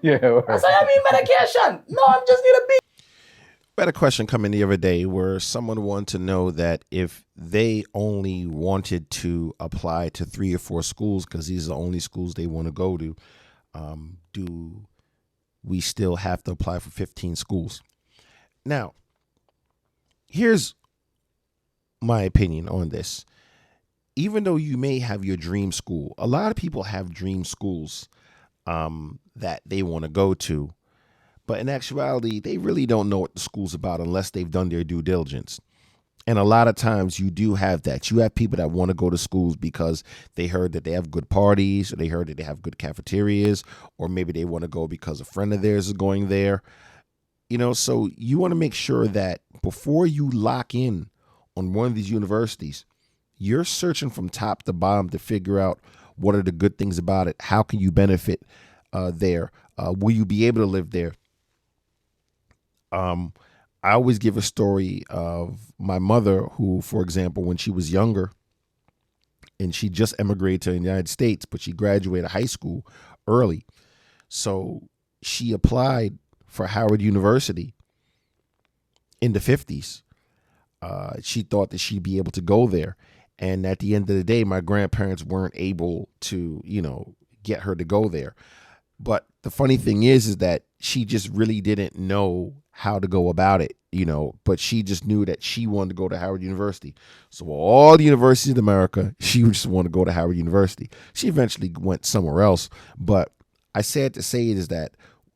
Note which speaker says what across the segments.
Speaker 1: Yeah.
Speaker 2: I say, I mean medication. No, I just need a beat.
Speaker 3: We had a question come in the other day where someone wanted to know that if they only wanted to apply to 3 or 4 schools because these are the only schools they want to go to, do we still have to apply for 15 schools? Now, here's my opinion on this. Even though you may have your dream school, a lot of people have dream schools that they want to go to. But in actuality, they really don't know what the school's about unless they've done their due diligence. And a lot of times you do have that. You have people that want to go to schools because they heard that they have good parties, or they heard that they have good cafeterias, or maybe they want to go because a friend of theirs is going there. So you want to make sure that before you lock in on one of these universities, you're searching from top to bottom to figure out what are the good things about it. How can you benefit there? Will you be able to live there? I always give a story of my mother who, for example, when she was younger and she just emigrated to the United States, but she graduated high school early. So she applied for Howard University in the 50s. She thought that she'd be able to go there. And at the end of the day, my grandparents weren't able to, get her to go there. But the funny thing is that she just really didn't know how to go about it, but she just knew that she wanted to go to Howard University. So all the universities in America, she just wanted to go to Howard University. She eventually went somewhere else. But I said to say it is that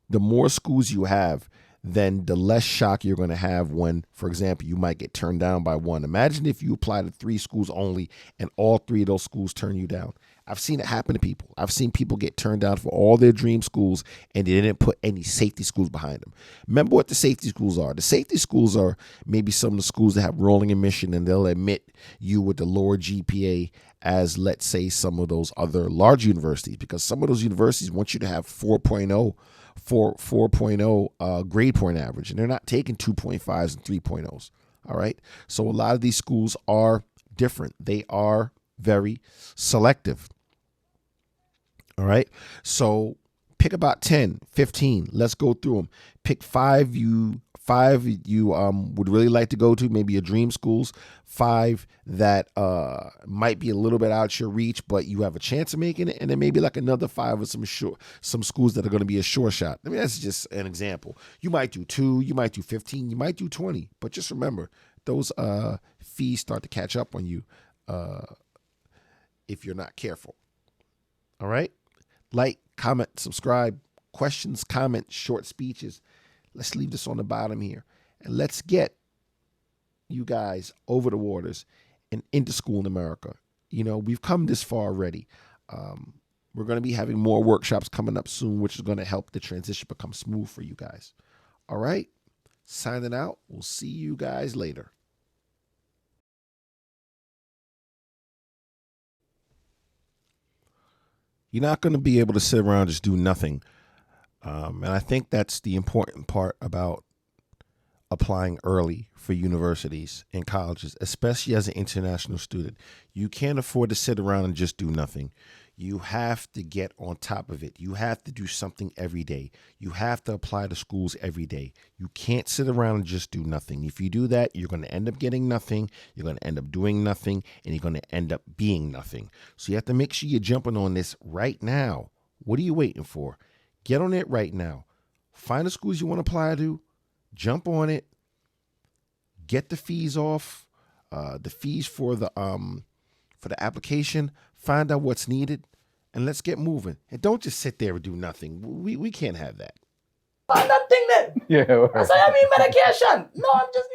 Speaker 3: the more schools you have, then the less shock you're going to have when, for example, you might get turned down by one. Imagine if you apply to 3 schools only and all 3 of those schools turn you down. I've seen it happen to people. I've seen people get turned down for all their dream schools and they didn't put any safety schools behind them. Remember what the safety schools are. The safety schools are maybe some of the schools that have rolling admission and they'll admit you with the lower GPA as, let's say, some of those other large universities, because some of those universities want you to have 4.0 grade point average, and they're not taking 2.5s and 3.0s. All right. So a lot of these schools are different. They are very selective. All right. So pick about 10, 15. Let's go through them. Pick 5 you would really like to go to, maybe your dream schools. 5 that might be a little bit out your reach, but you have a chance of making it. And then maybe like another 5 of some schools that are going to be a sure shot. I mean, that's just an example. You might do 2, you might do 15, you might do 20. But just remember, those fees start to catch up on you if you're not careful. All right? Like, comment, subscribe, questions, comments, short speeches. Let's leave this on the bottom here. And let's get you guys over the waters and into school in America. We've come this far already. We're going to be having more workshops coming up soon, which is going to help the transition become smooth for you guys. All right? Signing out. We'll see you guys later. You're not going to be able to sit around and just do nothing. And I think that's the important part about applying early for universities and colleges, especially as an international student. You can't afford to sit around and just do nothing. You have to get on top of it. You have to do something every day. You have to apply to schools every day. You can't sit around and just do nothing. If you do that, you're going to end up getting nothing. You're going to end up doing nothing, and you're going to end up being nothing. So you have to make sure you're jumping on this right now. What are you waiting for? Get on it right now. Find the schools you want to apply to. Jump on it. Get the fees off. The fees for the application. Find out what's needed, and let's get moving. And don't just sit there and do nothing. We can't have that.
Speaker 2: That thing then.
Speaker 1: Yeah.
Speaker 2: I say, I mean medication. No, I'm just